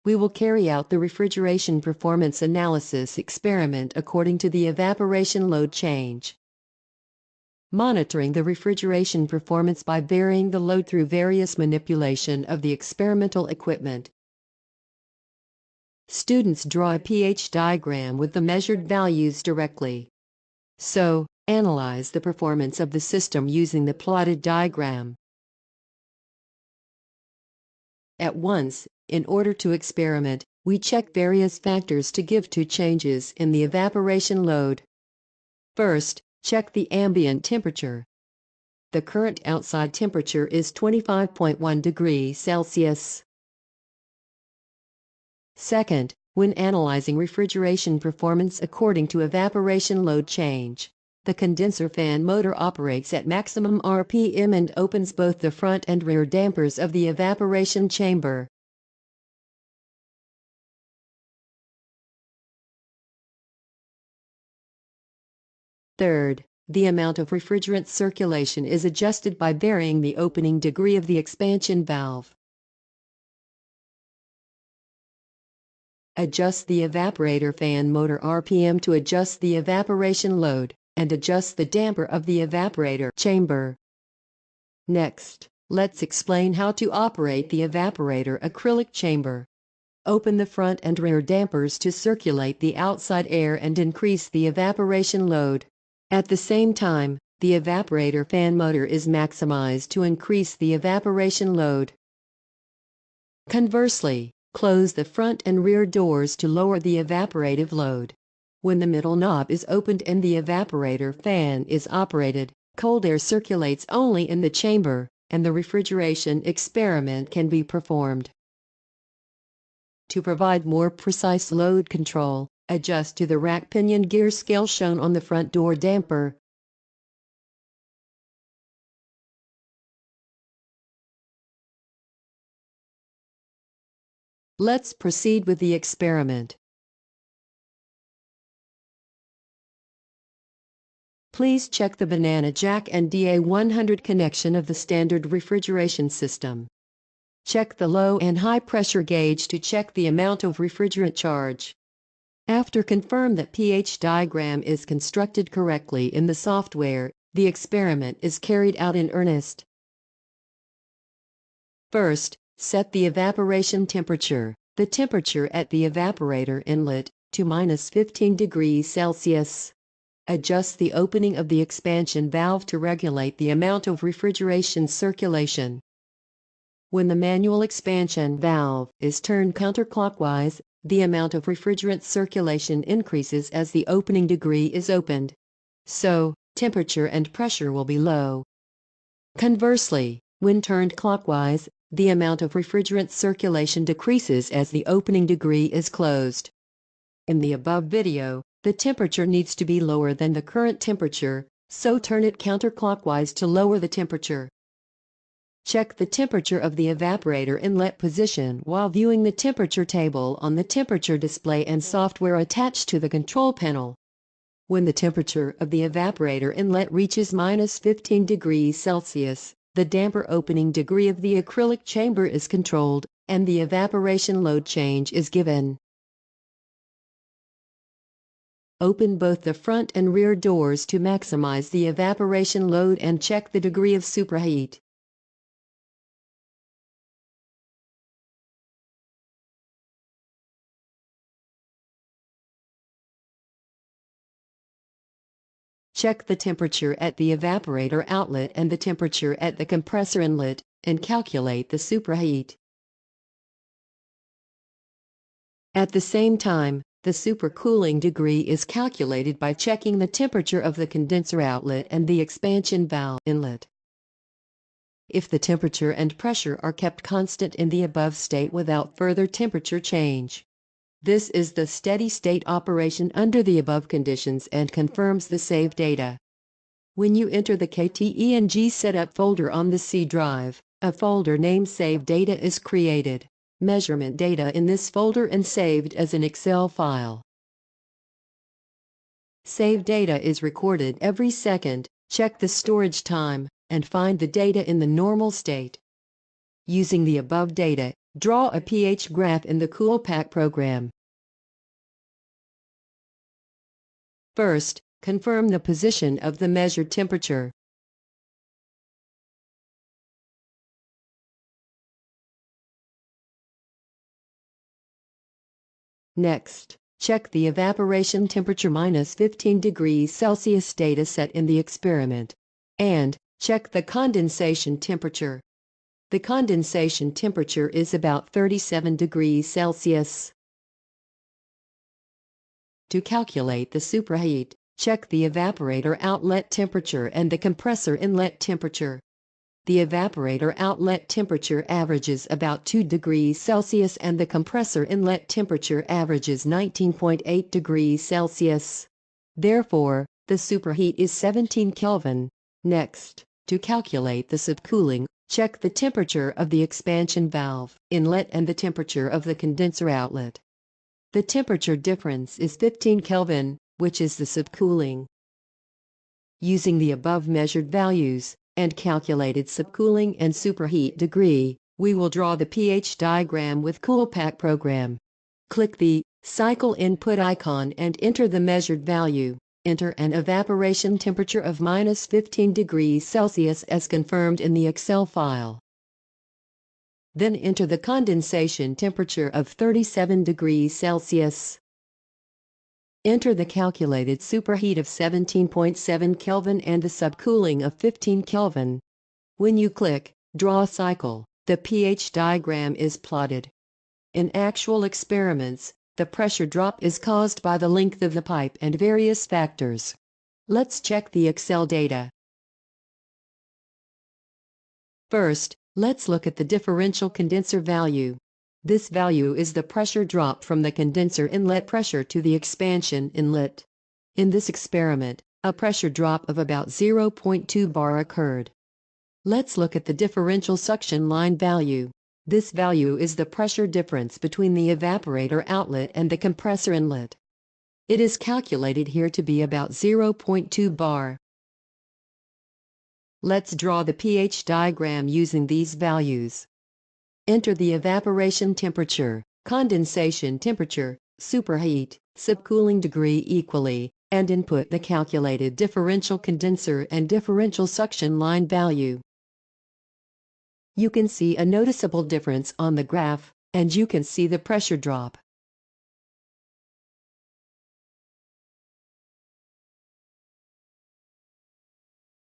we will carry out the refrigeration performance analysis experiment according to the evaporation load change. Monitoring the refrigeration performance by varying the load through various manipulation of the experimental equipment. Students draw a pH diagram with the measured values directly. So, analyze the performance of the system using the plotted diagram. At once, in order to experiment, we check various factors to give to changes in the evaporation load. First, check the ambient temperature. The current outside temperature is 25.1 degrees Celsius. Second, when analyzing refrigeration performance according to evaporation load change, the condenser fan motor operates at maximum RPM and opens both the front and rear dampers of the evaporation chamber. Third, the amount of refrigerant circulation is adjusted by varying the opening degree of the expansion valve. Adjust the evaporator fan motor RPM to adjust the evaporation load, and adjust the damper of the evaporator chamber. Next, let's explain how to operate the evaporator acrylic chamber. Open the front and rear dampers to circulate the outside air and increase the evaporation load. At the same time, the evaporator fan motor is maximized to increase the evaporation load. Conversely, close the front and rear doors to lower the evaporative load. When the middle knob is opened and the evaporator fan is operated, cold air circulates only in the chamber, and the refrigeration experiment can be performed. To provide more precise load control, adjust to the rack pinion gear scale shown on the front door damper. Let's proceed with the experiment. Please check the banana jack and DA100 connection of the standard refrigeration system. Check the low and high pressure gauge to check the amount of refrigerant charge. After confirm that pH diagram is constructed correctly in the software, the experiment is carried out in earnest. First, set the evaporation temperature, the temperature at the evaporator inlet, to -15 degrees Celsius. Adjust the opening of the expansion valve to regulate the amount of refrigeration circulation. When the manual expansion valve is turned counterclockwise, the amount of refrigerant circulation increases as the opening degree is opened. So, temperature and pressure will be low. Conversely, when turned clockwise, the amount of refrigerant circulation decreases as the opening degree is closed. In the above video, the temperature needs to be lower than the current temperature, so turn it counterclockwise to lower the temperature. Check the temperature of the evaporator inlet position while viewing the temperature table on the temperature display and software attached to the control panel. When the temperature of the evaporator inlet reaches -15 degrees Celsius, the damper opening degree of the acrylic chamber is controlled, and the evaporation load change is given. Open both the front and rear doors to maximize the evaporation load and check the degree of superheat. Check the temperature at the evaporator outlet and the temperature at the compressor inlet, and calculate the superheat. At the same time, the supercooling degree is calculated by checking the temperature of the condenser outlet and the expansion valve inlet. If the temperature and pressure are kept constant in the above state without further temperature change, this is the steady state operation under the above conditions and confirms the saved data. When you enter the KTE and G setup folder on the C drive, a folder named Save Data is created. Measurement data in this folder and saved as an Excel file. Saved data is recorded every second. Check the storage time and find the data in the normal state. Using the above data, Draw a pH graph in the CoolPak program. First, confirm the position of the measured temperature. Next, check the evaporation temperature minus 15 degrees Celsius data set in the experiment. And check the condensation temperature. The condensation temperature is about 37 degrees Celsius. To calculate the superheat, check the evaporator outlet temperature and the compressor inlet temperature. The evaporator outlet temperature averages about 2 degrees Celsius and the compressor inlet temperature averages 19.8 degrees Celsius. Therefore, the superheat is 17 Kelvin. Next, to calculate the subcooling, check the temperature of the expansion valve inlet and the temperature of the condenser outlet. The temperature difference is 15 Kelvin, which is the subcooling. Using the above measured values and calculated subcooling and superheat degree, we will draw the pH diagram with CoolPak program. Click the cycle input icon and enter the measured value. Enter an evaporation temperature of minus 15 degrees Celsius as confirmed in the Excel file. Then enter the condensation temperature of 37 degrees Celsius. Enter the calculated superheat of 17.7 Kelvin and the subcooling of 15 Kelvin. When you click Draw Cycle, the pH diagram is plotted. In actual experiments, the pressure drop is caused by the length of the pipe and various factors. Let's check the Excel data. First, let's look at the differential condenser value. This value is the pressure drop from the condenser inlet pressure to the expansion inlet. In this experiment, a pressure drop of about 0.2 bar occurred. Let's look at the differential suction line value. This value is the pressure difference between the evaporator outlet and the compressor inlet. It is calculated here to be about 0.2 bar. Let's draw the pH diagram using these values. Enter the evaporation temperature, condensation temperature, superheat, subcooling degree equally, and input the calculated differential condenser and differential suction line value. You can see a noticeable difference on the graph, and you can see the pressure drop.